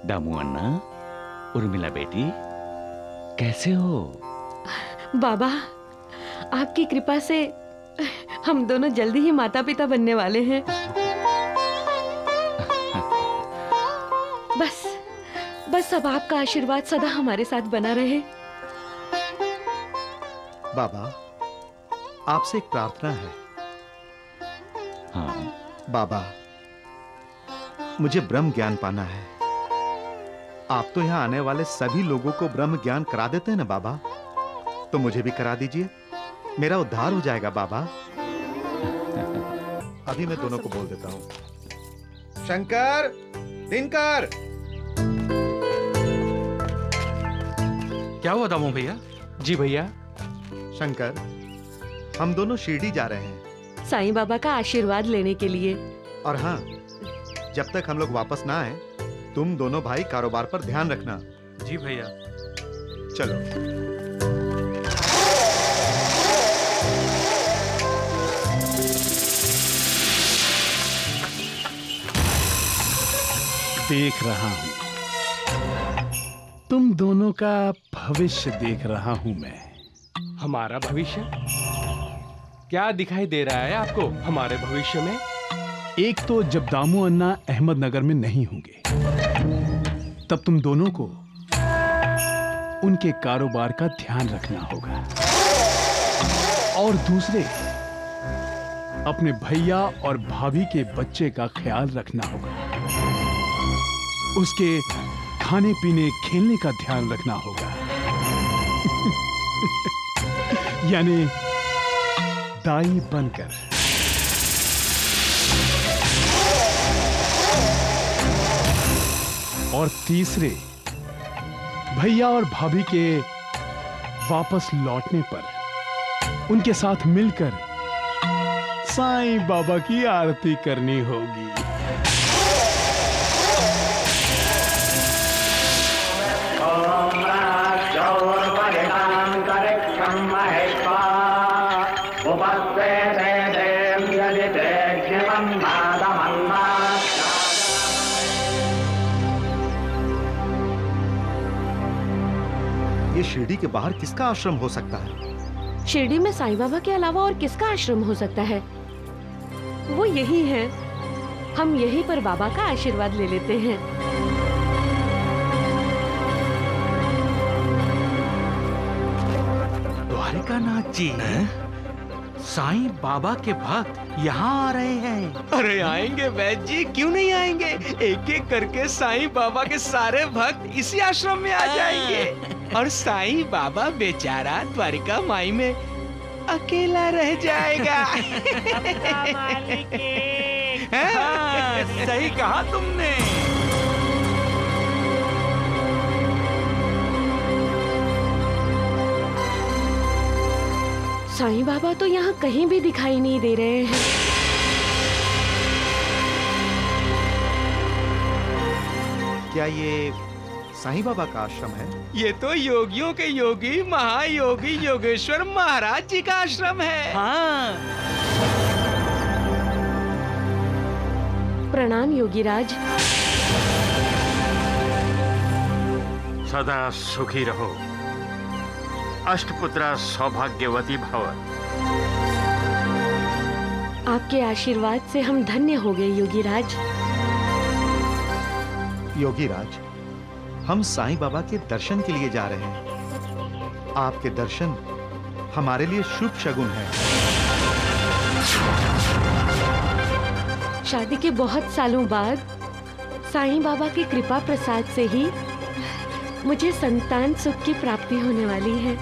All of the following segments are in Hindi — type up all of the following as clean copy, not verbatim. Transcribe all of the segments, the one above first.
दामू अन्ना, उर्मिला बेटी, कैसे हो? बाबा, आपकी कृपा से हम दोनों जल्दी ही माता पिता बनने वाले हैं। बस अब आपका आशीर्वाद सदा हमारे साथ बना रहे। बाबा, आपसे एक प्रार्थना है। हाँ बाबा, मुझे ब्रह्म ज्ञान पाना है। आप तो यहाँ आने वाले सभी लोगों को ब्रह्म ज्ञान करा देते हैं ना बाबा, तो मुझे भी करा दीजिए, मेरा उद्धार हो जाएगा बाबा। अभी मैं दोनों को बोल देता हूँ। शंकर, दिनकर। क्या हुआ दामू भैया? जी भैया। शंकर, हम दोनों शिरडी जा रहे हैं साईं बाबा का आशीर्वाद लेने के लिए। और हाँ, जब तक हम लोग वापस ना आए, तुम दोनों भाई कारोबार पर ध्यान रखना। जी भैया। चलो। देख रहा हूं, तुम दोनों का भविष्य देख रहा हूं मैं। हमारा भविष्य? क्या दिखाई दे रहा है आपको हमारे भविष्य में? एक तो जब दामू अन्ना अहमदनगर में नहीं होंगे, तब तुम दोनों को उनके कारोबार का ध्यान रखना होगा, और दूसरे अपने भैया और भाभी के बच्चे का ख्याल रखना होगा। उसके खाने पीने खेलने का ध्यान रखना होगा। यानी दाई बनकर। और तीसरे, भैया और भाभी के वापस लौटने पर उनके साथ मिलकर साईं बाबा की आरती करनी होगी। ये शिरडी के बाहर किसका आश्रम हो सकता है? शिरडी में साईं बाबा के अलावा और किसका आश्रम हो सकता है? वो यही है। हम यहीं पर बाबा का आशीर्वाद ले लेते हैं। द्वारिकानाथ जी, साईं बाबा के भक्त यहाँ आ रहे हैं। अरे आएंगे वैद्य जी, क्यों नहीं आएंगे? एक एक करके साईं बाबा के सारे भक्त इसी आश्रम में आ जाएंगे, और साईं बाबा बेचारा द्वारिका माई में अकेला रह जाएगा। हाँ, सही कहा तुमने। साईं बाबा तो यहाँ कहीं भी दिखाई नहीं दे रहे हैं। क्या ये साईं बाबा का आश्रम है? ये तो योगियों के योगी महायोगी योगेश्वर महाराज जी का आश्रम है। हाँ। प्रणाम योगीराज। सदा सुखी रहो, अष्टपुत्रा सौभाग्यवती भव। आपके आशीर्वाद से हम धन्य हो गए योगीराज। योगीराज, हम साईं बाबा के दर्शन के लिए जा रहे हैं। आपके दर्शन हमारे लिए शुभ शगुन है। शादी के बहुत सालों बाद साईं बाबा की कृपा प्रसाद से ही मुझे संतान सुख की प्राप्ति होने वाली है।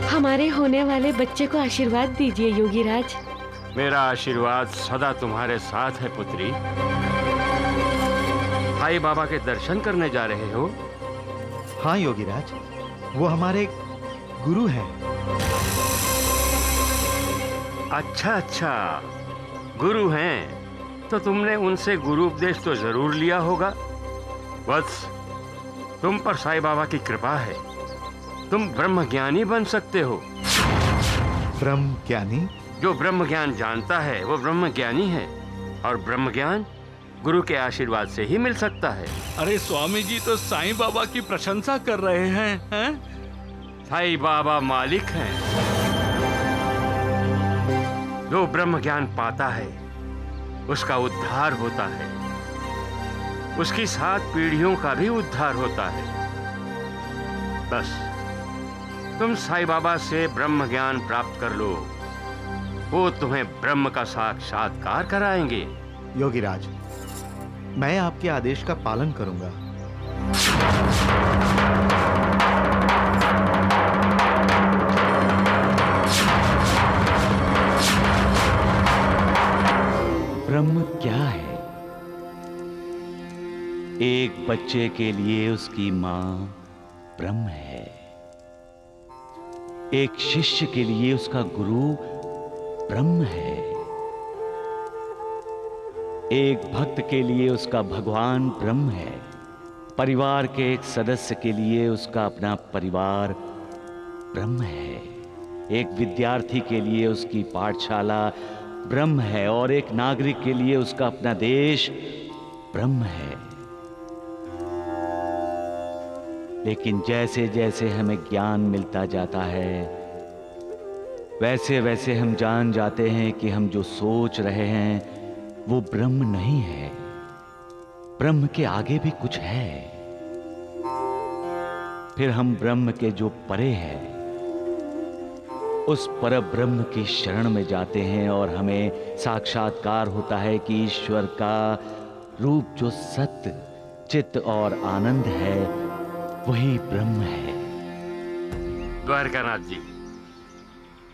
हमारे होने वाले बच्चे को आशीर्वाद दीजिए योगीराज। मेरा आशीर्वाद सदा तुम्हारे साथ है पुत्री। साईं बाबा के दर्शन करने जा रहे हो? हाँ योगीराज, वो हमारे गुरु हैं। अच्छा अच्छा, गुरु हैं तो तुमने उनसे गुरु उपदेश तो जरूर लिया होगा। वत्स, तुम पर साईं बाबा की कृपा है, तुम ब्रह्मज्ञानी बन सकते हो। ब्रह्म ज्ञानी? जो ब्रह्म ज्ञान जानता है वो ब्रह्मज्ञानी है, और ब्रह्म ज्ञान गुरु के आशीर्वाद से ही मिल सकता है। अरे स्वामी जी तो साईं बाबा की प्रशंसा कर रहे हैं? साईं बाबा मालिक हैं। जो ब्रह्म ज्ञान पाता है उसका उद्धार होता है, उसकी 7 पीढ़ियों का भी उद्धार होता है। बस तुम साईं बाबा से ब्रह्म ज्ञान प्राप्त कर लो, वो तुम्हें ब्रह्म का साक्षात्कार कराएंगे। योगीराज, मैं आपके आदेश का पालन करूंगा। ब्रह्म क्या है? एक बच्चे के लिए उसकी मां ब्रह्म है, एक शिष्य के लिए उसका गुरु ब्रह्म है, एक भक्त के लिए उसका भगवान ब्रह्म है, परिवार के एक सदस्य के लिए उसका अपना परिवार ब्रह्म है, एक विद्यार्थी के लिए उसकी पाठशाला ब्रह्म है, और एक नागरिक के लिए उसका अपना देश ब्रह्म है। लेकिन जैसे जैसे हमें ज्ञान मिलता जाता है, वैसे वैसे हम जान जाते हैं कि हम जो सोच रहे हैं वो ब्रह्म नहीं है, ब्रह्म के आगे भी कुछ है। फिर हम ब्रह्म के जो परे है उस पर ब्रह्म की शरण में जाते हैं, और हमें साक्षात्कार होता है कि ईश्वर का रूप जो सत्य, चित्त और आनंद है वही ब्रह्म है। द्वारकानाथ जी,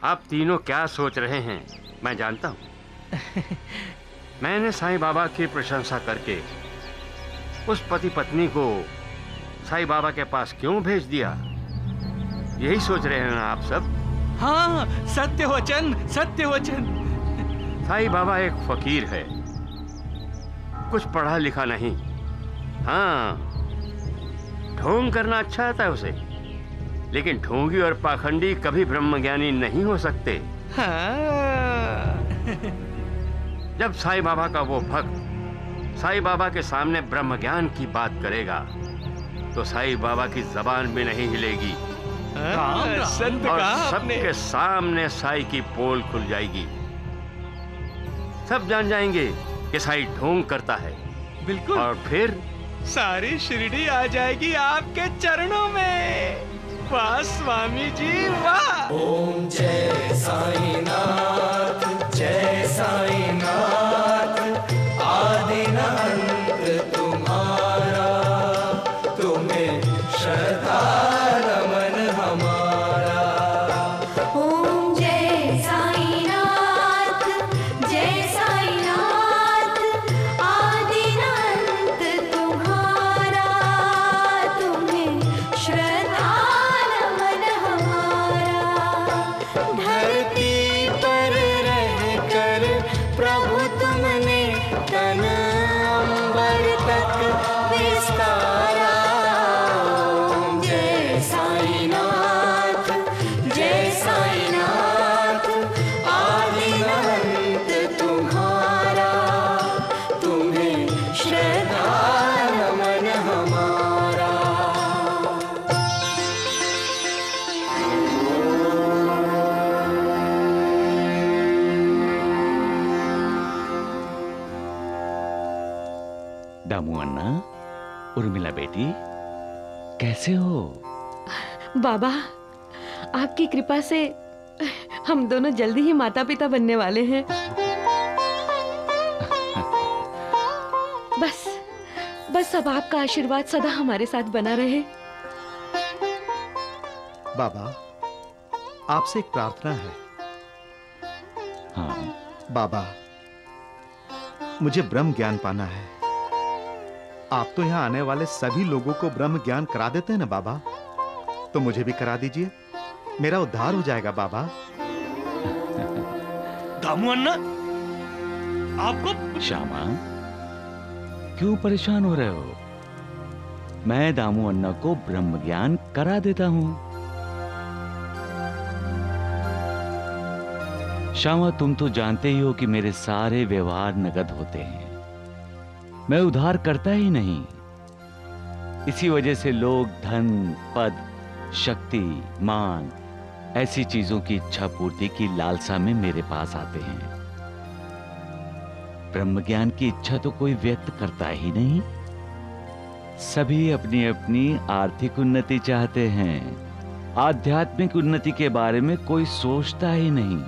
आप तीनों क्या सोच रहे हैं मैं जानता हूं। मैंने साईं बाबा की प्रशंसा करके उस पति पत्नी को साईं बाबा के पास क्यों भेज दिया, यही सोच रहे हैं ना आप सब? हाँ, सत्य वचन, सत्य वचन। साईं बाबा एक फकीर है, कुछ पढ़ा लिखा नहीं। हाँ, ढोंग करना अच्छा आता है उसे, लेकिन ढोंगी और पाखंडी कभी ब्रह्मज्ञानी नहीं हो सकते। हाँ। जब साईं बाबा का वो भक्त साईं बाबा के सामने ब्रह्म ज्ञान की बात करेगा तो साईं बाबा की जबान भी नहीं हिलेगी, और सबके सामने साईं की पोल खुल जाएगी। सब जान जाएंगे कि साईं ढोंग करता है। बिल्कुल। और फिर सारी शिरडी आ जाएगी आपके चरणों में। वाह स्वामी जी वाह। ओम जय साईनाथ, जय साईनाथ, आदि न अंत तुम्हारा, तुम्हें श्रद्धा नमन हमारा। ओम जय साईनाथ, जय साईनाथ, आदि न अंत तुम्हारा, तुम्हें श्रद्धा नमन हमारा। धरती पर रहकर प्रभु तुमने तन अंबर तक विस्तारा। ओम जय साईनाथ, जय साईनाथ, आदि न अंत तुम्हारा, तुम्हें श्रद्धा नमन हमारा। दामू अन्ना, उर्मिला बेटी, कैसे हो? बाबा, आपकी कृपा से हम दोनों जल्दी ही माता पिता बनने वाले हैं। बस अब आपका आशीर्वाद सदा हमारे साथ बना रहे। बाबा, आपसे एक प्रार्थना है। हाँ बाबा, मुझे ब्रह्म ज्ञान पाना है। आप तो यहाँ आने वाले सभी लोगों को ब्रह्म ज्ञान करा देते हैं ना बाबा, तो मुझे भी करा दीजिए, मेरा उद्धार हो जाएगा बाबा। दामू अन्ना, आपको श्यामा, क्यों परेशान हो रहे हो? मैं दामू अन्ना को ब्रह्म ज्ञान करा देता हूँ। श्यामा, तुम तो जानते ही हो कि मेरे सारे व्यवहार नगद होते हैं। मैं उधार करता ही नहीं। इसी वजह से लोग धन, पद, शक्ति, मान ऐसी चीजों की इच्छा पूर्ति की लालसा में मेरे पास आते हैं। ब्रह्म ज्ञान की इच्छा तो कोई व्यक्त करता ही नहीं। सभी अपनी अपनी आर्थिक उन्नति चाहते हैं। आध्यात्मिक उन्नति के बारे में कोई सोचता ही नहीं।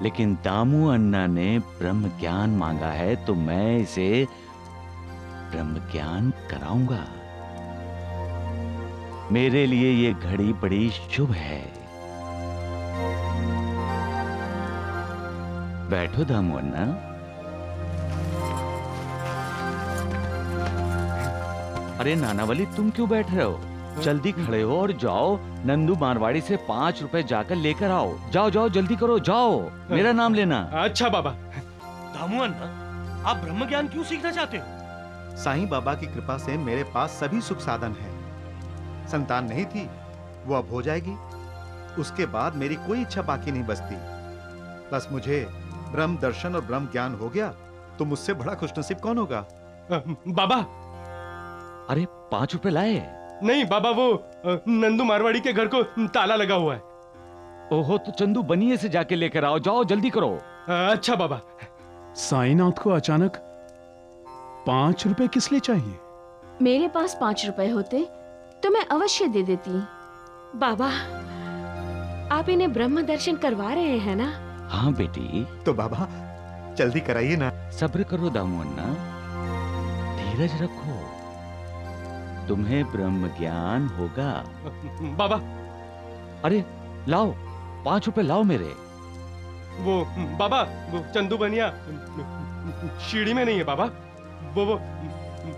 लेकिन दामू अन्ना ने ब्रह्म ज्ञान मांगा है तो मैं इसे ब्रह्म ज्ञान कराऊंगा। मेरे लिए ये घड़ी बड़ी शुभ है। बैठो दामू अन्ना। अरे नानावली, तुम क्यों बैठ रहे हो? जल्दी खड़े हो और जाओ नंदू मारवाड़ी से 5 रुपए जाकर लेकर आओ। जाओ जाओ, जल्दी करो, जाओ, मेरा नाम लेना। अच्छा बाबा। दामू अन्ना, आप ब्रह्म ज्ञान क्यों सीखना चाहते हो? साईं बाबा की कृपा से मेरे पास सभी सुख साधन है। संतान नहीं थी, वो अब हो जाएगी। उसके बाद मेरी कोई इच्छा बाकी नहीं बचती। बस मुझे ब्रह्म दर्शन और ब्रह्म ज्ञान हो गया तो मुझसे बड़ा खुशनसीब कौन होगा? बाबा। अरे 5 रुपए लाए? नहीं बाबा, वो नंदू मारवाड़ी के घर को ताला लगा हुआ है। ओहो, तो चंदू बनिए से जाके लेकर आओ। जाओ, जल्दी करो। अच्छा बाबा। साईनाथ को अचानक 5 रुपए किस लिए चाहिए? मेरे पास 5 रुपए होते तो मैं अवश्य दे देती। बाबा, आप इन्हें ब्रह्म दर्शन करवा रहे हैं ना? हाँ बेटी। तो बाबा जल्दी कराइए ना। सब्र करो दामू अन्ना, धीरज रखो, तुम्हें ब्रह्म ज्ञान होगा। बाबा। अरे लाओ, 5 रुपए लाओ मेरे। वो बाबा, वो चंदू बनिया सीढ़ी में नहीं है बाबा।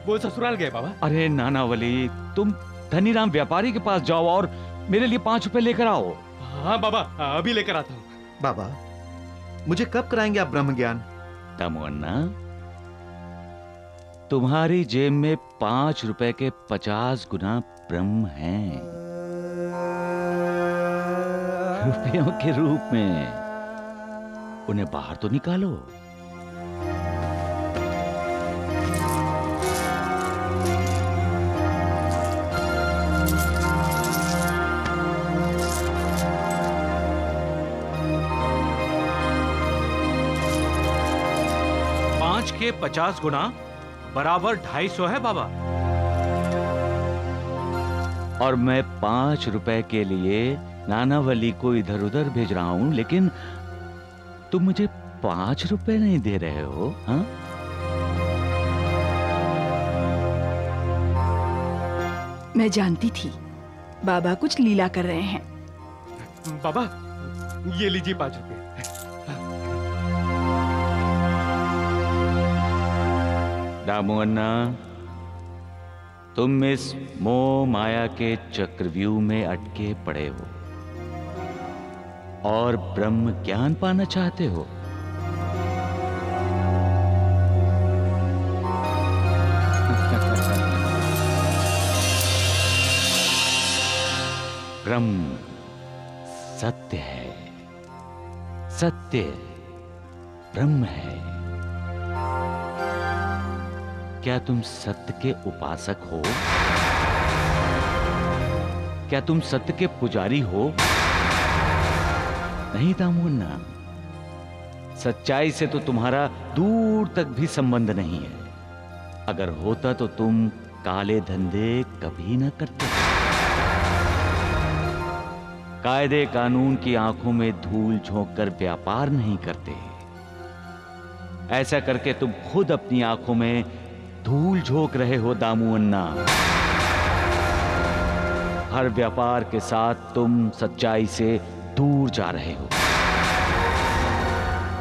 वो ससुराल गए बाबा। अरे नानावली, तुम धनीराम व्यापारी के पास जाओ और मेरे लिए 5 रुपए लेकर आओ। हाँ बाबा, अभी लेकर आता हूँ। बाबा, मुझे कब कराएंगे आप ब्रह्म ज्ञान? दामू अन्ना, तुम्हारी जेब में 5 रुपए के 50 गुना ब्रह्म हैं, रुपयों के रूप में। उन्हें बाहर तो निकालो। के 50 गुना बराबर 250 है बाबा। और मैं 5 रुपए के लिए नानावली को इधर उधर भेज रहा हूं, लेकिन तुम मुझे 5 रुपए नहीं दे रहे हो। हाँ? मैं जानती थी बाबा कुछ लीला कर रहे हैं। बाबा, ये लीजिए 5 रुपए। दामू अन्ना, तुम इस मोह माया के चक्रव्यूह में अटके पड़े हो और ब्रह्म ज्ञान पाना चाहते हो। ब्रह्म सत्य है, सत्य ब्रह्म है। क्या तुम सत्य के उपासक हो? क्या तुम सत्य के पुजारी हो? नहीं दामू अन्ना, सच्चाई से तो तुम्हारा दूर तक भी संबंध नहीं है। अगर होता तो तुम काले धंधे कभी न करते। कायदे कानून की आंखों में धूल झोंक कर व्यापार नहीं करते। ऐसा करके तुम खुद अपनी आंखों में धूल झोंक रहे हो दामू अन्ना। हर व्यापार के साथ तुम सच्चाई से दूर जा रहे हो।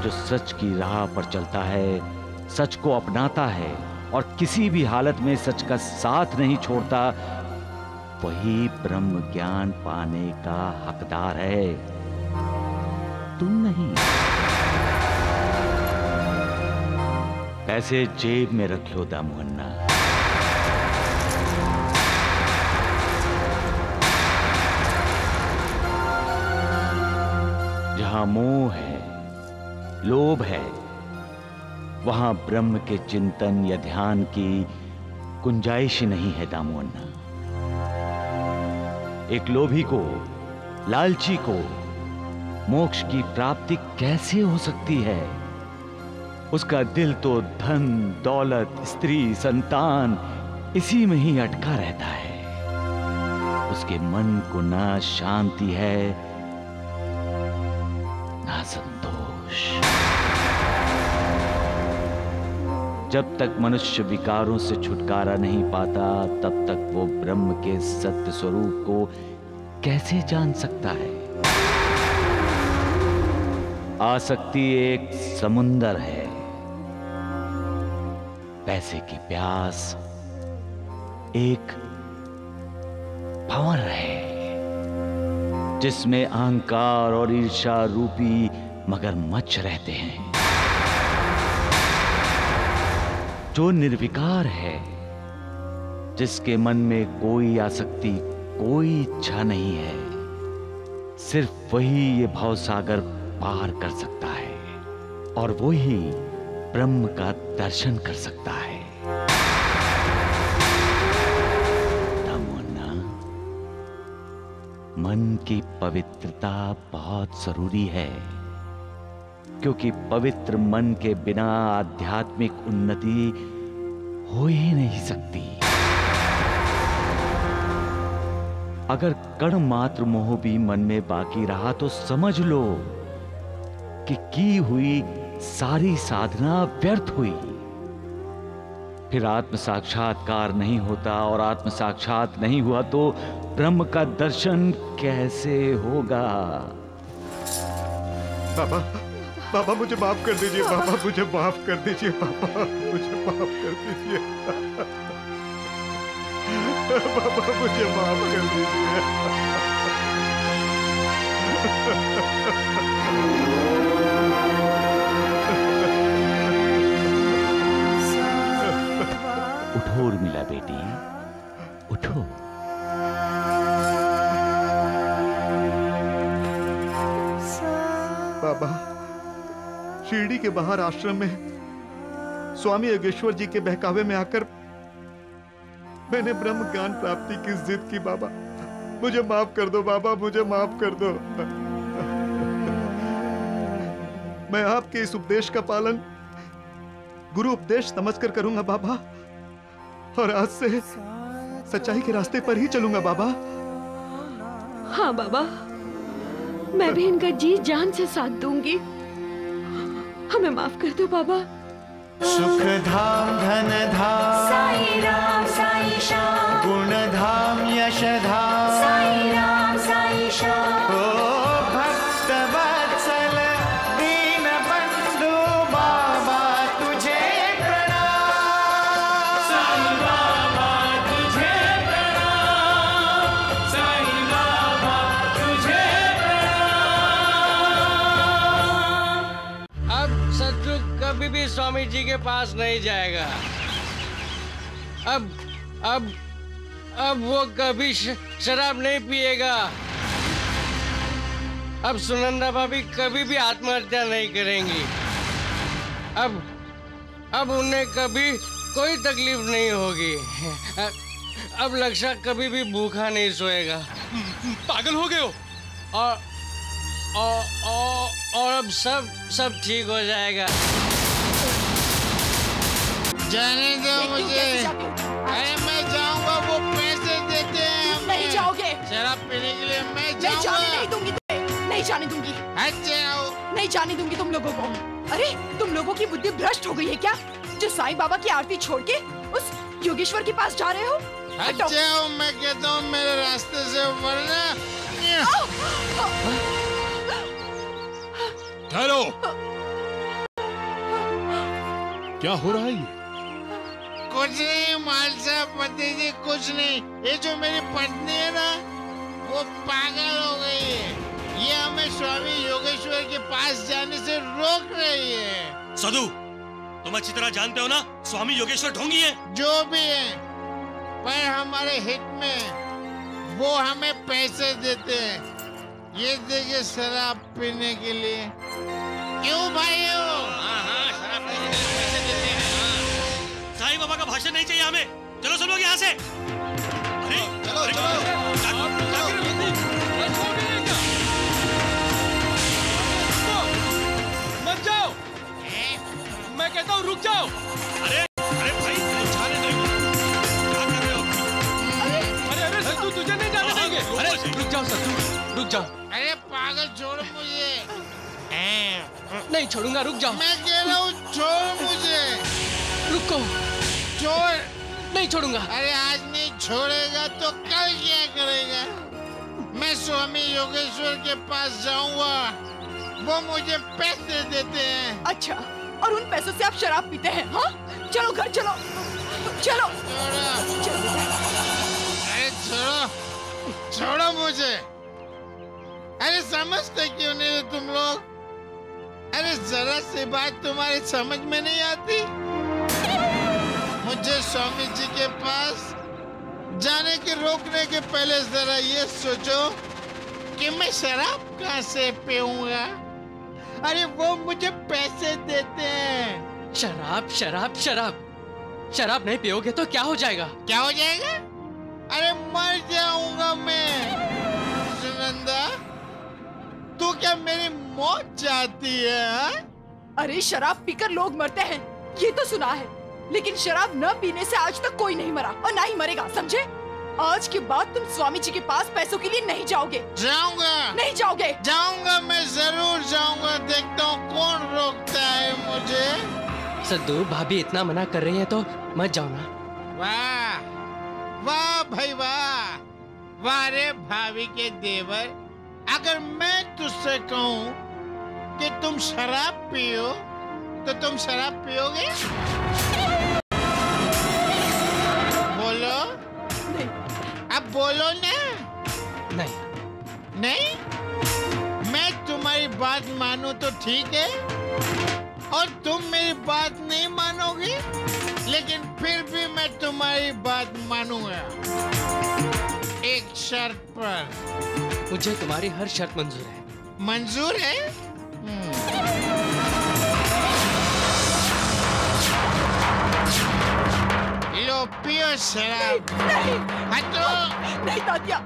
जो सच की राह पर चलता है, सच को अपनाता है और किसी भी हालत में सच का साथ नहीं छोड़ता, वही ब्रह्म ज्ञान पाने का हकदार है, तुम नहीं। पैसे जेब में रख लो दामू अन्ना। मोह है, लोभ है, वहां ब्रह्म के चिंतन या ध्यान की गुंजाइश नहीं है दामू अन्ना। एक लोभी को, लालची को मोक्ष की प्राप्ति कैसे हो सकती है? उसका दिल तो धन, दौलत, स्त्री, संतान इसी में ही अटका रहता है। उसके मन को ना शांति है ना संतोष। जब तक मनुष्य विकारों से छुटकारा नहीं पाता, तब तक वो ब्रह्म के सत्य स्वरूप को कैसे जान सकता है? आसक्ति एक समुंदर है, पैसे की प्यास एक भंवर है, जिसमें अहंकार और ईर्ष्या रूपी मगरमच्छ रहते हैं। जो निर्विकार है, जिसके मन में कोई आसक्ति, कोई इच्छा नहीं है, सिर्फ वही ये भवसागर पार कर सकता है और वही ब्रह्म का दर्शन कर सकता है। दामोन्ना, मन की पवित्रता बहुत जरूरी है, क्योंकि पवित्र मन के बिना आध्यात्मिक उन्नति हो ही नहीं सकती। अगर कण मात्र मोह भी मन में बाकी रहा तो समझ लो कि की हुई सारी साधना व्यर्थ हुई। फिर आत्म साक्षात्कार नहीं होता, और आत्म साक्षात नहीं हुआ तो ब्रह्म का दर्शन कैसे होगा? बाबा, बाबा मुझे माफ कर दीजिए, बाबा मुझे माफ कर दीजिए, बाबा मुझे माफ कर दीजिए, बाबा मुझे माफ कर दीजिए। उठो उर्मिला बेटी, उठो। बाबा, शिरडी के बाहर आश्रम में स्वामी योगेश्वर जी के बहकावे में आकर मैंने ब्रह्म ज्ञान प्राप्ति की जिद की। बाबा मुझे माफ कर दो, बाबा मुझे माफ कर दो। मैं आपके इस उपदेश का पालन गुरु उपदेश समझकर करूंगा बाबा, और आज से सच्चाई के रास्ते पर ही चलूंगा बाबा। हाँ बाबा, मैं भी इनका जी जान से साथ दूंगी। हमें माफ कर दो बाबा। सुख धाम, धन धाम, साई राम साई श्याम, गुण धाम, यश धाम, साई राम साई श्याम। ओ भक्त वत्सल दीन बंधु बाबा तुझे प्रणाम। साई बाबा तुझे प्रणाम, साई बाबा तुझे प्रणाम। अब सतयुग कभी भी स्वामी जी के पास नहीं जाएगा। अब वो कभी शराब नहीं पिएगा। अब सुनंदा भाभी कभी भी आत्महत्या नहीं करेंगी। अब उन्हें कभी कोई तकलीफ नहीं होगी। अब लक्षा कभी भी भूखा नहीं सोएगा। पागल हो गए हो? और अब सब ठीक हो जाएगा। जाने दो मुझे। अरे मैं जाऊंगा, वो पैसे देते हैं हमें। नहीं जाओगे। शराब पीने के लिए मैं नहीं जाऊंगा। जाने नहीं दूंगी तुम्हें, नहीं जाने दूंगी। अच्छे आओ। नहीं जाने दूंगी तुम लोगों को। अरे तुम लोगों की बुद्धि भ्रष्ट हो गई है क्या, जो साईं बाबा की आरती छोड़ के उस योगेश्वर के पास जा रहे हो? अच्छे आओ, मैं कहता हूँ मेरे रास्ते से वरना। ठहरो। क्या हो रहा है ये? कुछ नहीं माल साहब, पति जी कुछ नहीं। ये जो मेरी पत्नी है ना, वो पागल हो गई है। ये हमें स्वामी योगेश्वर के पास जाने से रोक रही है। सदु, तुम अच्छी तरह जानते हो ना स्वामी योगेश्वर ढोंगी है। जो भी है, पर हमारे हित में वो हमें पैसे देते हैं। ये देखिए शराब पीने के लिए। क्यों भाइयों? साईं बाबा का भाषण नहीं चाहिए हमें। चलो सब लोग यहाँ से। अरे चलो मत जाओ, मैं कहता हूँ रुक जाओ। अरे भाई जाने दो। क्या कर रहे हो? अरे सत्तू तुझे नहीं जाने देंगे। अरे रुक जाओ सत्तू, रुक जाओ। अरे पागल छोड़ मुझे। नहीं छोड़ूंगा, रुक जाओ। मैं कह रहा हूँ छोड़ मुझे। रुको। छोड़। नहीं छोड़ूंगा। अरे आज नहीं छोड़ेगा तो कल क्या करेगा? मैं स्वामी योगेश्वर के पास जाऊंगा, वो मुझे पैसे देते हैं। अच्छा, और उन पैसों से आप शराब पीते हैं? हाँ, चलो घर चलो, चलो। अरे छोड़ो, छोड़ो मुझे। अरे समझते क्यों नहीं हो तुम लोग? अरे जरा सी बात तुम्हारी समझ में नहीं आती? मुझे स्वामी जी के पास जाने के रोकने के पहले जरा ये सोचो कि मैं शराब कहाँ से पीऊंगा? अरे वो मुझे पैसे देते हैं। शराब शराब शराब शराब नहीं पियोगे तो क्या हो जाएगा? क्या हो जाएगा? अरे मर जाऊंगा मैं। सुनंदा, तू क्या मेरी मौत चाहती है? हा? अरे शराब पीकर लोग मरते हैं ये तो सुना है, लेकिन शराब न पीने से आज तक कोई नहीं मरा और ना ही मरेगा, समझे? आज के बाद तुम स्वामी जी के पास पैसों के लिए नहीं जाओगे। जाऊंगा। नहीं जाओगे? जाऊंगा, मैं जरूर जाऊंगा। देखता हूँ कौन रोकता है मुझे। सद्दू, भाभी इतना मना कर रही है तो मत जाओ ना। वाह वाह भाई वाह, वाह रे भाभी के देवर। अगर मैं तुझसे कहूँ कि तुम शराब पियो तो तुम शराब पियोगे? बोलो। नहीं। अब बोलो ना। नहीं। नहीं? मैं तुम्हारी बात मानूं तो ठीक है, और तुम मेरी बात नहीं मानोगी, लेकिन फिर भी मैं तुम्हारी बात मानूंगा, एक शर्त पर। मुझे तुम्हारी हर शर्त मंजूर है। मंजूर है? लो पियो शराब। नहीं। हटो। नहीं तात्या,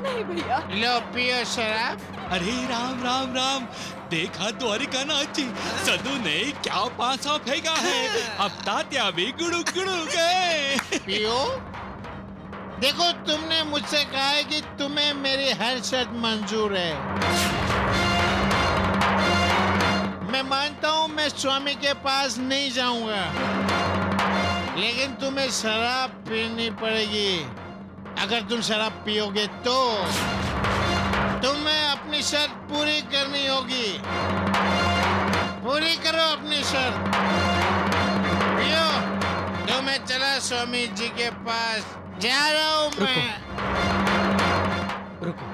नहीं भैया। लो पियो शराब। अरे राम राम राम, देखा द्वारिका नाची, सदू ने क्या पासा फेंका है, अब तात्या भी गुड़ू गुड़ू गए। पियो। देखो, तुमने मुझसे कहा है कि तुम्हें मेरी हर शर्त मंजूर है। मैं मानता हूँ मैं स्वामी के पास नहीं जाऊंगा, लेकिन तुम्हें शराब पीनी पड़ेगी। अगर तुम शराब पियोगे तो तुम्हें अपनी शर्त पूरी करनी होगी। पूरी करो अपनी शर्त। पियो। तो मैं चला स्वामी जी के पास, जा रहा हूँ मैं। रुको।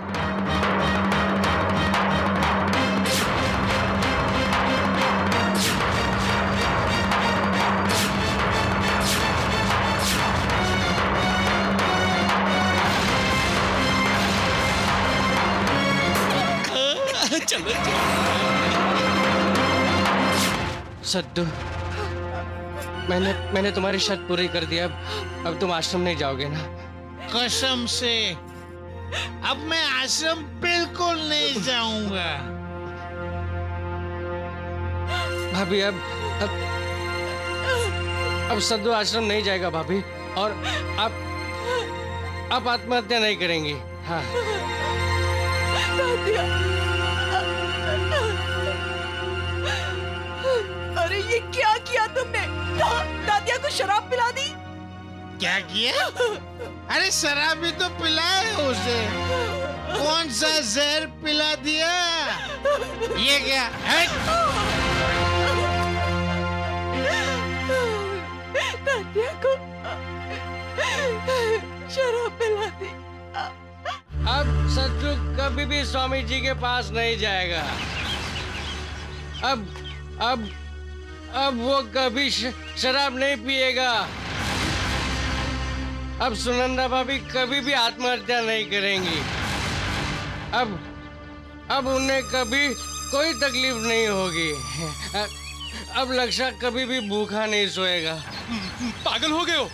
चलो सद्दू, मैंने तुम्हारी शर्त पूरी कर दी। अब तुम आश्रम नहीं जाओगे ना? कसम से अब मैं आश्रम बिल्कुल नहीं जाऊंगा। भाभी, अब सद्दू आश्रम नहीं जाएगा भाभी, और आप आत्महत्या नहीं करेंगी। हाँ। अरे ये क्या किया तुमने? दादिया को शराब पिला दी? क्या किया? अरे शराब भी तो पिलाया उसे। कौन सा जहर पिला दिया? ये क्या? दादिया को शराब पिला दी। अब सद्दू कभी भी स्वामी जी के पास नहीं जाएगा। अब वो कभी शराब नहीं पिएगा। अब सुनंदा भाभी कभी भी आत्महत्या नहीं करेंगी। अब उन्हें कभी कोई तकलीफ नहीं होगी। अब लक्षा कभी भी भूखा नहीं सोएगा। पागल हो गए हो?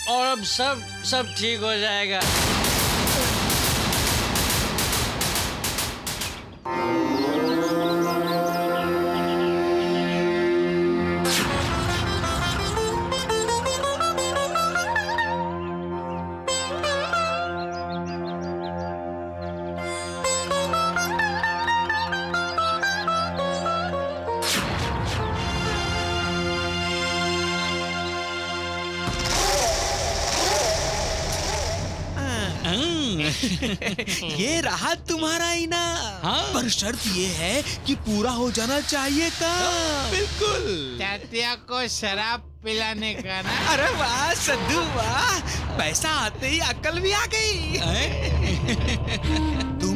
और अब सब ठीक हो जाएगा। ये रहा तुम्हारा इनाम। हाँ? पर शर्त ये है कि पूरा हो जाना चाहिए काम। बिल्कुल। तात्या को शराब पिलाने का ना। अरे वाह सद्दू वाह, पैसा आते ही अक्ल भी आ गई। तुम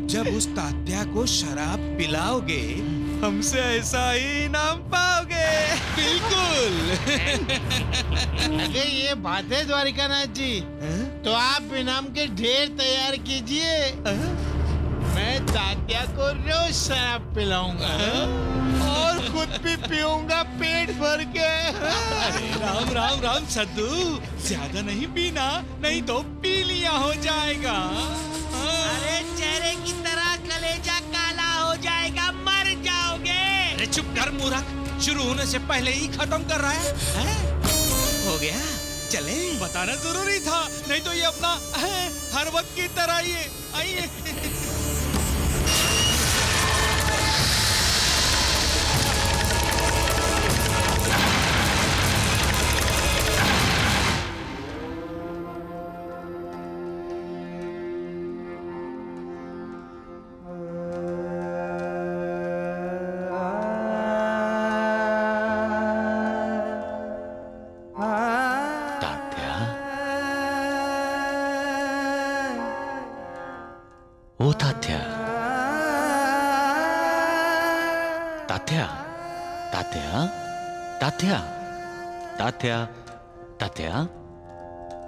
जब उस तात्या को शराब पिलाओगे हमसे ऐसा ही इनाम पाओगे। बिल्कुल। अगर ये बात है द्वारिकानाथ जी, तो आप इनाम के ढेर तैयार कीजिए। मैं तात्या को रोज शराब पिलाऊंगा और खुद भी पीऊंगा पेट भर के। अरे राम राम राम सद्दू, ज्यादा नहीं पीना, नहीं तो पीलिया हो जाएगा। अरे चेहरे की तरह कलेजा काला हो जाएगा, मर जाओगे। अरे चुप कर मूर्ख, शुरू होने से पहले ही खत्म कर रहा है? हो गया, चले। बताना जरूरी था, नहीं तो ये अपना हर वक्त की तरह ये आइए।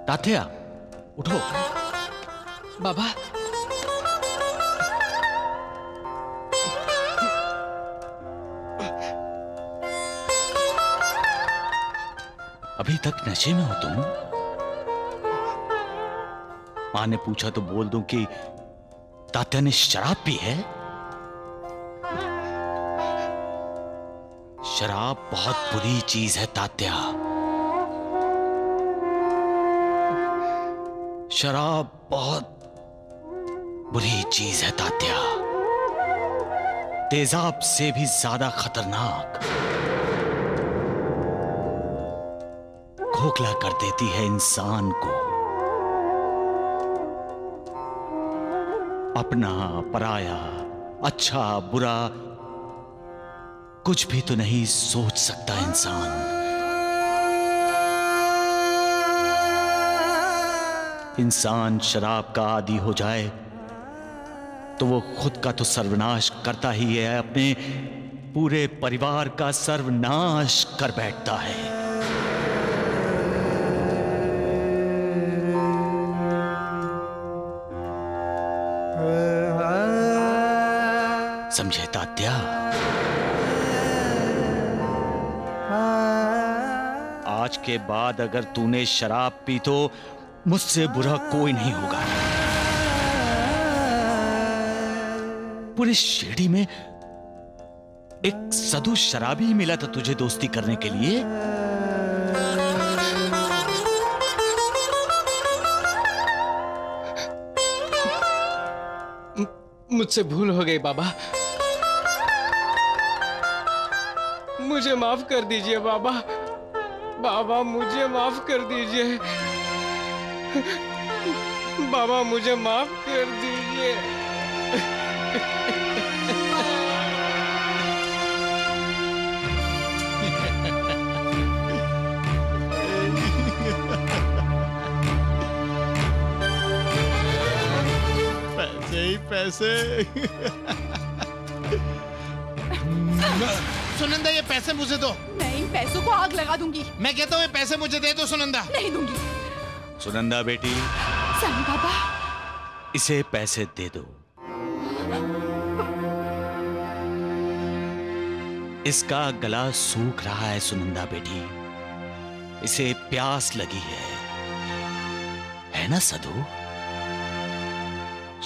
तात्या, उठो। बाबा, अभी तक नशे में हो तुम? मां ने पूछा तो बोल दूं कि तात्या ने शराब पी है? शराब बहुत बुरी चीज है तात्या। शराब बहुत बुरी चीज है तात्या, तेजाब से भी ज्यादा खतरनाक। खोखला कर देती है इंसान को। अपना पराया, अच्छा बुरा कुछ भी तो नहीं सोच सकता इंसान। इंसान शराब का आदी हो जाए तो वो खुद का तो सर्वनाश करता ही है, अपने पूरे परिवार का सर्वनाश कर बैठता है। समझे तात्या? आज के बाद अगर तूने शराब पी तो मुझसे बुरा कोई नहीं होगा। पूरे शिरडी में एक साधु शराबी ही मिला था तुझे दोस्ती करने के लिए। मुझसे भूल हो गई बाबा, मुझे माफ कर दीजिए बाबा। बाबा मुझे माफ कर दीजिए। बाबा मुझे माफ कर दीजिए। पैसे ही पैसे। सुनंदा, ये पैसे मुझे दो। मैं इन पैसों को आग लगा दूंगी। मैं कहता हूँ ये पैसे मुझे दे दो सुनंदा। नहीं दूंगी। सुनंदा बेटी। साईं बाबा। इसे पैसे दे दो। इसका गला सूख रहा है सुनंदा बेटी, इसे प्यास लगी है ना सधु?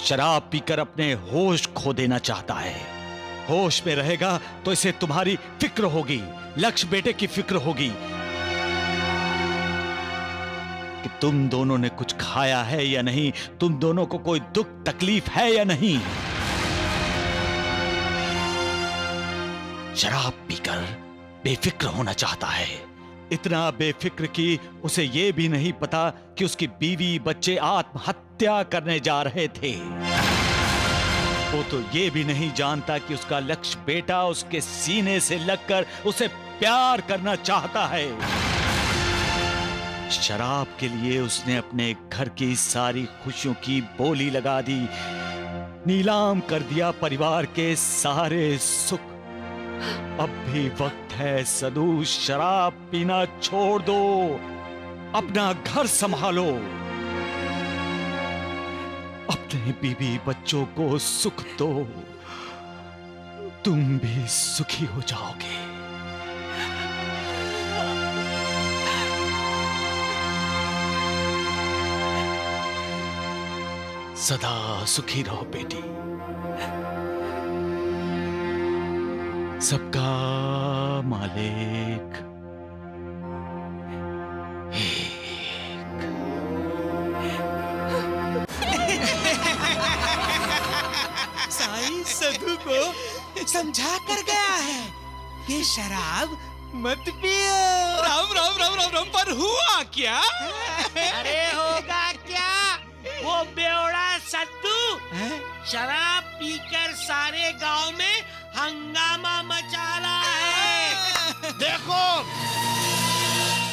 शराब पीकर अपने होश खो देना चाहता है। होश में रहेगा तो इसे तुम्हारी फिक्र होगी, लक्ष्य बेटे की फिक्र होगी कि तुम दोनों ने कुछ खाया है या नहीं, तुम दोनों को कोई दुख तकलीफ है या नहीं। शराब पीकर बेफिक्र होना चाहता है, इतना बेफिक्र कि उसे यह भी नहीं पता कि उसकी बीवी बच्चे आत्महत्या करने जा रहे थे। वो तो ये भी नहीं जानता कि उसका लक्ष्य बेटा उसके सीने से लगकर उसे प्यार करना चाहता है। शराब के लिए उसने अपने घर की सारी खुशियों की बोली लगा दी, नीलाम कर दिया परिवार के सारे सुख। अब भी वक्त है सधु, शराब पीना छोड़ दो, अपना घर संभालो, अपने बीवी बच्चों को सुख दो, तुम भी सुखी हो जाओगे। सदा सुखी रहो बेटी। सबका मालिक साईं सधु को समझा कर गया है कि शराब मत पियो। राम राम राम राम राम, पर हुआ क्या? अरे होगा क्या, वो बेवड़ा सत्तू शराब पीकर सारे गांव में हंगामा मचा रहा है। देखो,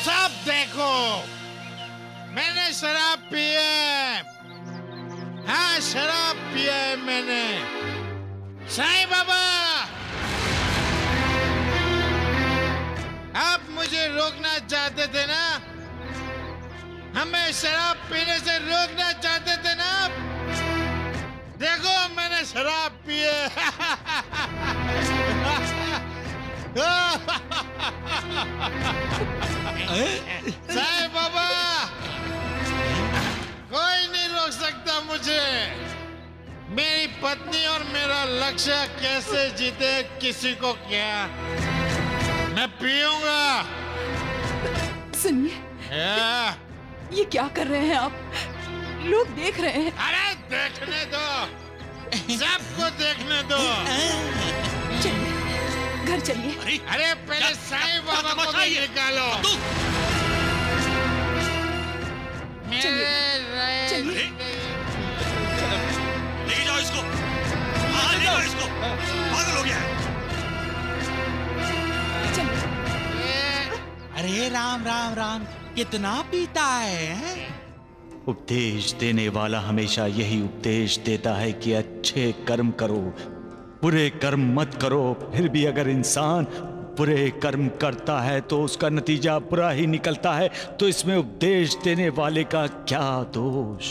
सब देखो, मैंने शराब पी है। हाँ, शराब पिया है मैंने। साईं बाबा, आप मुझे रोकना चाहते थे ना, हमें शराब पीने से रोकना चाहते थे ना। देखो, मैंने शराब पी है। साईं बाबा, कोई नहीं रोक सकता मुझे। मेरी पत्नी और मेरा लक्ष्य कैसे जीते किसी को क्या, मैं पीऊंगा। सुनिए, ये क्या कर रहे हैं आप? लोग देख रहे हैं। अरे देखने दो, सबको देखने दो। चलिए, घर चलिए। अरे पहले साईं बाबा को भी निकालो। चलिए, लेके जाओ इसको, ले जाओ इसको, पागल हो गया है। अरे राम राम राम, कितना पीता है? उपदेश देने वाला हमेशा यही उपदेश देता है कि अच्छे कर्म करो, बुरे कर्म मत करो। फिर भी अगर इंसान बुरे कर्म करता है तो उसका नतीजा बुरा ही निकलता है, तो इसमें उपदेश देने वाले का क्या दोष?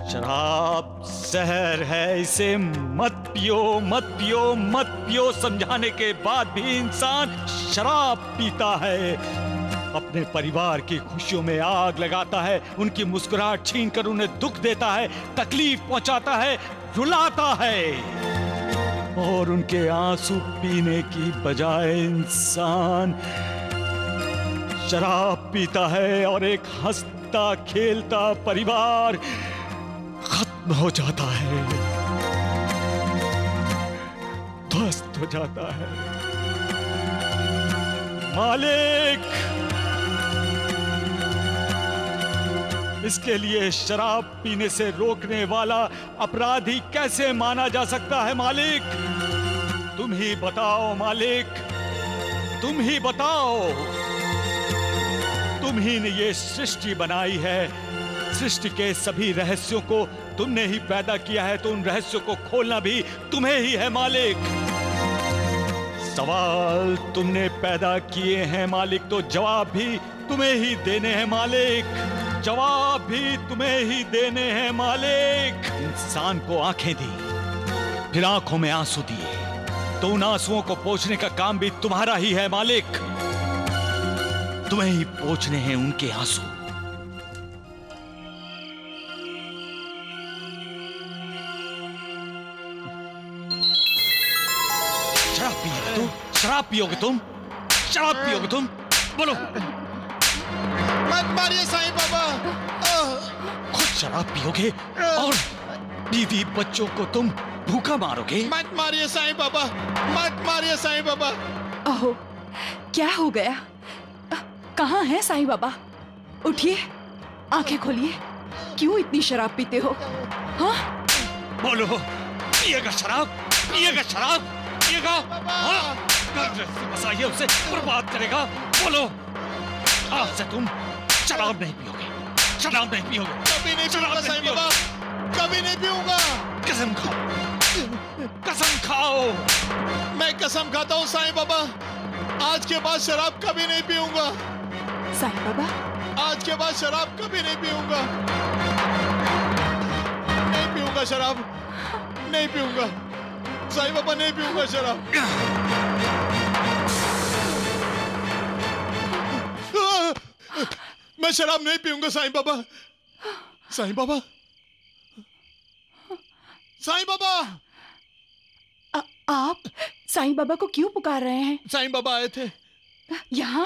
शराब जहर है, इसे मत पियो, मत पियो, मत पियो। समझाने के बाद भी इंसान शराब पीता है, अपने परिवार की खुशियों में आग लगाता है, उनकी मुस्कुराहट छीनकर उन्हें दुख देता है, तकलीफ पहुंचाता है, रुलाता है। और उनके आंसू पीने की बजाय इंसान शराब पीता है और एक हंसता खेलता परिवार खत्म हो जाता है, ध्वस्त हो जाता है। मालिक, इसके लिए शराब पीने से रोकने वाला अपराधी कैसे माना जा सकता है? मालिक, तुम ही बताओ। मालिक, तुम ही बताओ। तुम ही ने ये सृष्टि बनाई है, सृष्टि के सभी रहस्यों को तुमने ही पैदा किया है, तो उन रहस्यों को खोलना भी तुम्हें ही है। मालिक, सवाल तुमने पैदा किए हैं मालिक, तो जवाब भी तुम्हें ही देने हैं। मालिक, जवाब भी तुम्हें ही देने हैं मालिक। इंसान को आंखें दी, फिर आंखों में आंसू दिए, तो उन आंसुओं को पोंछने का काम भी तुम्हारा ही है मालिक। तुम्हें ही पोंछने हैं उनके आंसू। शराब पियोगे तुम? शराब पियोगे तुम? शराब पियोगे तुम? बोलो। मत मारिए साईं बाबा। खुद शराब पियोगे और बीवी बच्चों को तुम भूखा मारोगे? मत मारिए साईं बाबा, मत मारिए साईं बाबा। अहो, क्या हो गया? कहाँ है साईं बाबा? उठिए, आंखें खोलिए। क्यों इतनी शराब पीते हो? हाँ? बोलो, पिएगा शराब? पिएगा शराब? पिएगा? हाँ? बसाइए उसे, बर्बाद करेगा। बोलो, आज से तुम शराब नहीं पियोगे, शराब नहीं पियोगे। कभी नहीं पीऊंगा साईं बाबा, कभी नहीं पीऊंगा। कसम खाओ, कसम खाओ। मैं कसम खाता हूँ साईं बाबा, आज के बाद शराब कभी नहीं पीऊंगा। साईं बाबा, आज के बाद शराब कभी नहीं पीऊंगा। नहीं पीऊंगा शराब, नहीं पीऊंगा साईं बाबा, नहीं पीऊंगा शराब। मैं शराब नहीं पीऊंगा साईं बाबा। साईं बाबा, साईं बाबा। आप साईं बाबा को क्यों पुकार रहे हैं? साईं बाबा आए थे यहाँ?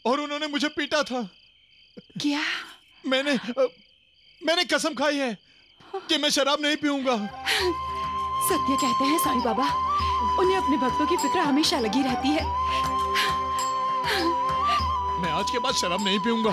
और उन्होंने मुझे पीटा था। क्या? मैंने कसम खाई है कि मैं शराब नहीं पीऊंगा। सत्य कहते हैं साईं बाबा, उन्हें अपने भक्तों की फिक्र हमेशा लगी रहती है। मैं आज के बाद शराब नहीं पीऊंगा।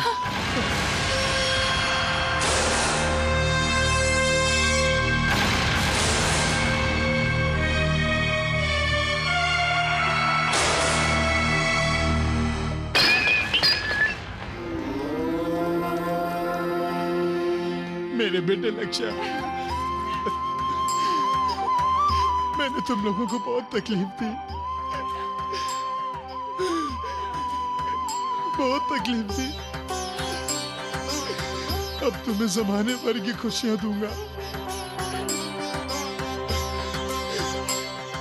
मेरे बेटे लक्ष्य, मैंने तुम लोगों को बहुत तकलीफ दी, बहुत तकलीफ दी। अब तुम्हें जमाने भर की खुशियां दूंगा।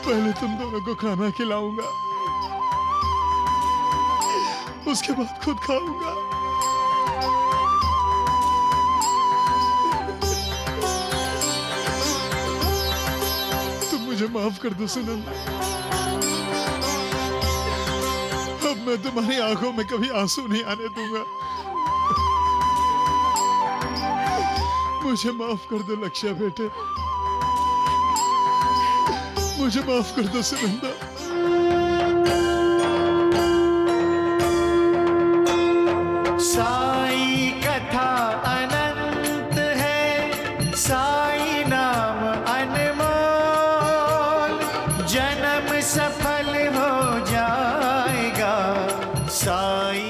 पहले तुम दोनों को खाना खिलाऊंगा, उसके बाद खुद खाऊंगा। मुझे माफ कर दो सुनंदा। अब मैं तुम्हारी आंखों में कभी आंसू नहीं आने दूंगा। मुझे माफ कर दो लक्ष्य बेटे, मुझे माफ कर दो सुनंदा। साई कथा अनंत है, साई नाम अनमोल, जन्म सफल हो जाएगा। साई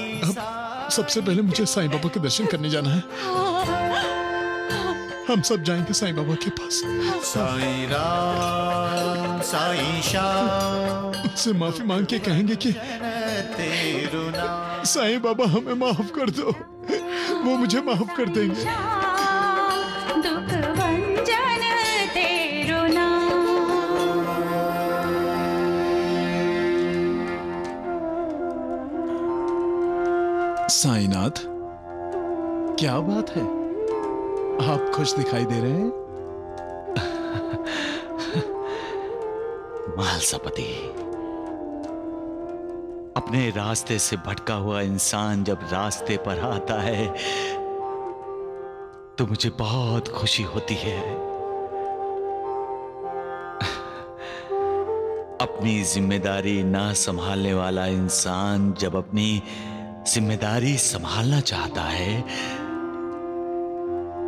सबसे पहले मुझे साईं बाबा के दर्शन करने जाना है। हम सब जाएंगे साईं बाबा के पास। साईं राम साईं श्याम, उनसे माफी मांग के कहेंगे कि साईं बाबा हमें माफ कर दो। वो मुझे माफ कर देंगे। दुख भंजन तेरो नाम। साईनाथ, क्या बात है? आप खुश दिखाई दे रहे हैं। मालसापति, अपने रास्ते से भटका हुआ इंसान जब रास्ते पर आता है तो मुझे बहुत खुशी होती है। अपनी जिम्मेदारी ना संभालने वाला इंसान जब अपनी जिम्मेदारी संभालना चाहता है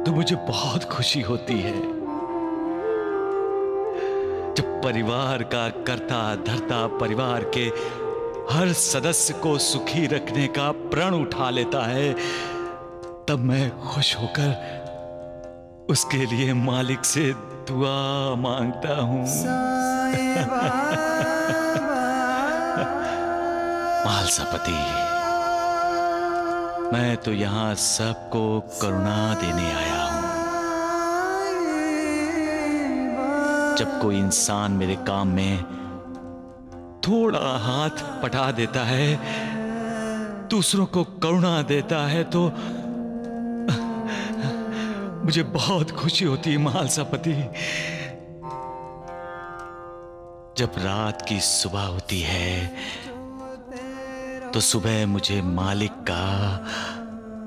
तो मुझे बहुत खुशी होती है। जब परिवार का कर्ता धर्ता परिवार के हर सदस्य को सुखी रखने का प्रण उठा लेता है, तब मैं खुश होकर उसके लिए मालिक से दुआ मांगता हूं। मालसापति, मैं तो यहाँ सबको करुणा देने आया हूँ। जब कोई इंसान मेरे काम में थोड़ा हाथ पटा देता है, दूसरों को करुणा देता है, तो मुझे बहुत खुशी होती है महालसापति। जब रात की सुबह होती है तो सुबह मुझे मालिक का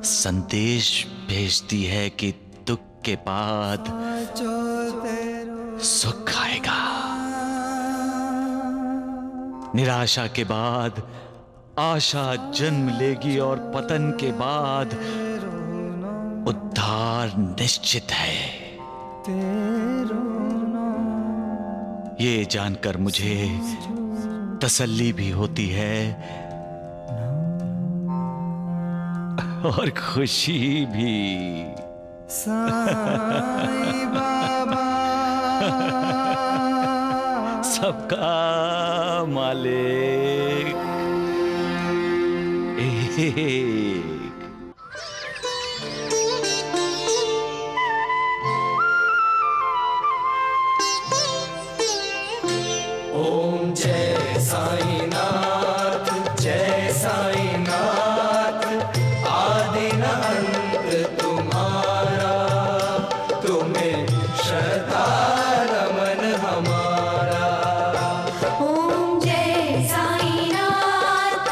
संदेश भेजती है कि दुख के बाद सुख आएगा, निराशा के बाद आशा जन्म लेगी और पतन के बाद उद्धार निश्चित है। ये जानकर मुझे तसल्ली भी होती है और खुशी भी। साईं बाबा सबका मालिक एक। ओम जय साईनाथ, जय साईनाथ, आदि न अंत तुम्हारा, तुम्हें श्रद्धा नमन हमारा। ओम जय साईनाथ,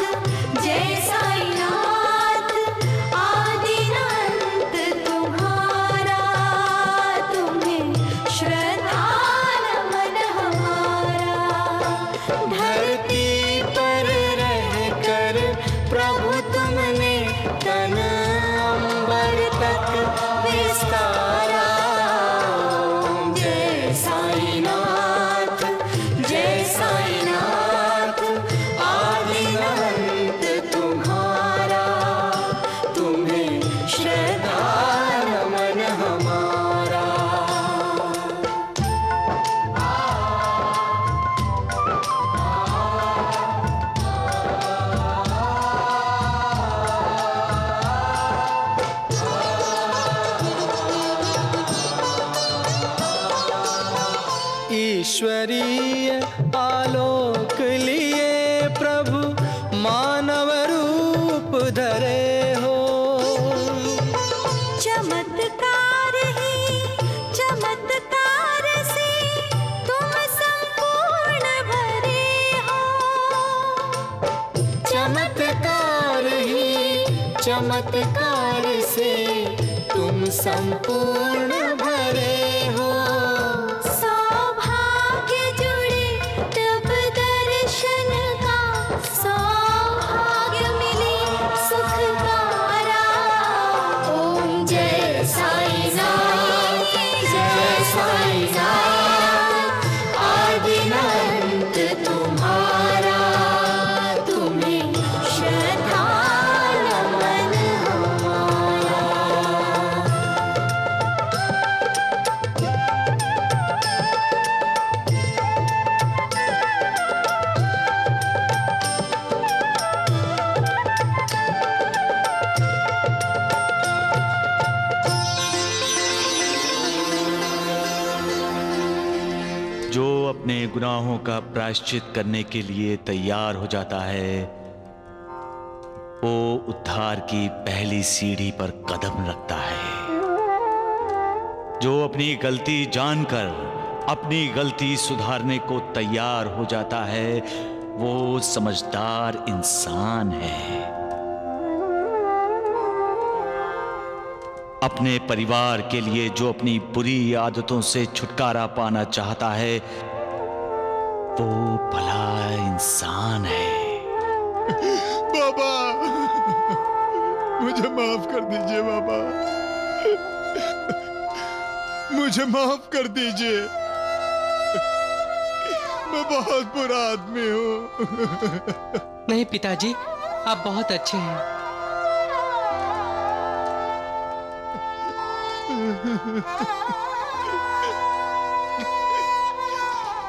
जय साईनाथ, आदि न अंत तुम्हारा, तुम्हें श्रद्धा नमन हमारा। धरती पर रहकर प्रभु तुमने तन अंबर तक विस्तारा। ओम जय साईनाथ, जय साईनाथ, आदि न अंत तुम्हारा, तुम्हें श्रद्धा नमन हमारा। ईश्वरीय आलोक लिए प्रभु मानव रूप धरे हो। चमत्कार ही चमत्कार से तुम संपूर्ण भरे हो। चमत्कार ही चमत्कार से तुम संपूर्ण भरे हो। सौभाग्य जुड़े तब दर्शन का, सौभाग्य मिले सुखकारा। ओम जय साईनाथ, जय साईनाथ, आदि न अंत तुम्हारा, तुम्हें श्रद्धा नमन हमारा। जो अपने गुनाहों का प्रायश्चित करने के लिए तैयार हो जाता है, वो उद्धार की पहली सीढ़ी पर कदम रखता है। जो अपनी गलती जानकर अपनी गलती सुधारने को तैयार हो जाता है, वो समझदार इंसान है। अपने परिवार के लिए जो अपनी बुरी आदतों से छुटकारा पाना चाहता है, वो भला इंसान है। बाबा, मुझे माफ कर दीजिए बाबा, मुझे माफ कर दीजिए। मैं बहुत बुरा आदमी हूँ। नहीं पिताजी, आप बहुत अच्छे हैं।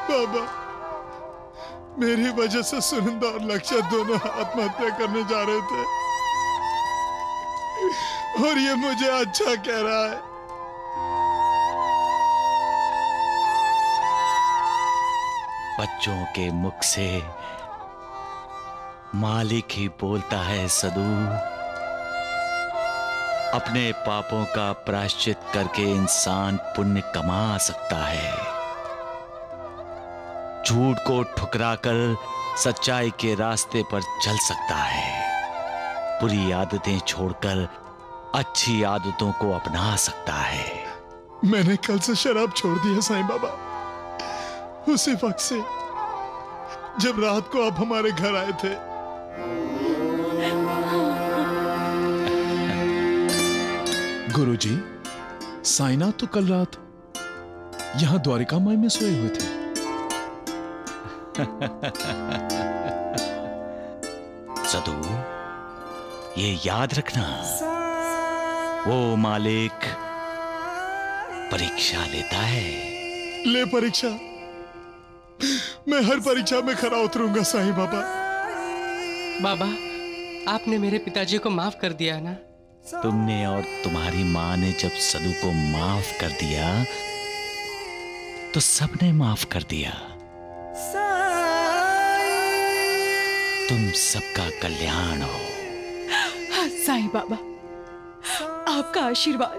बाबा, मेरी वजह से सुनंदा और लक्ष्य दोनों आत्महत्या करने जा रहे थे। और ये मुझे अच्छा कह रहा है। बच्चों के मुख से मालिक ही बोलता है सदू। अपने पापों का प्रायश्चित करके इंसान पुण्य कमा सकता है। झूठ को ठुकराकर सच्चाई के रास्ते पर चल सकता है। बुरी आदतें छोड़कर अच्छी आदतों को अपना सकता है। मैंने कल से शराब छोड़ दी है साईं बाबा, उसी वक्त से जब रात को आप हमारे घर आए थे। गुरुजी, साईनाथ तो कल रात यहां द्वारिका माई में सोए हुए थे। सदू, ये याद रखना, वो मालिक परीक्षा लेता है। ले परीक्षा, मैं हर परीक्षा में खरा उतरूंगा साईं बाबा। बाबा, आपने मेरे पिताजी को माफ कर दिया ना? तुमने और तुम्हारी माँ ने जब सदू को माफ कर दिया तो सबने माफ कर दिया। तुम सबका कल्याण हो। हाँ, साईं बाबा, आपका आशीर्वाद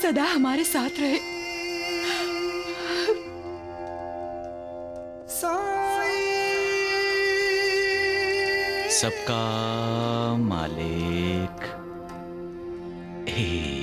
सदा हमारे साथ रहे। सबका मालिक एक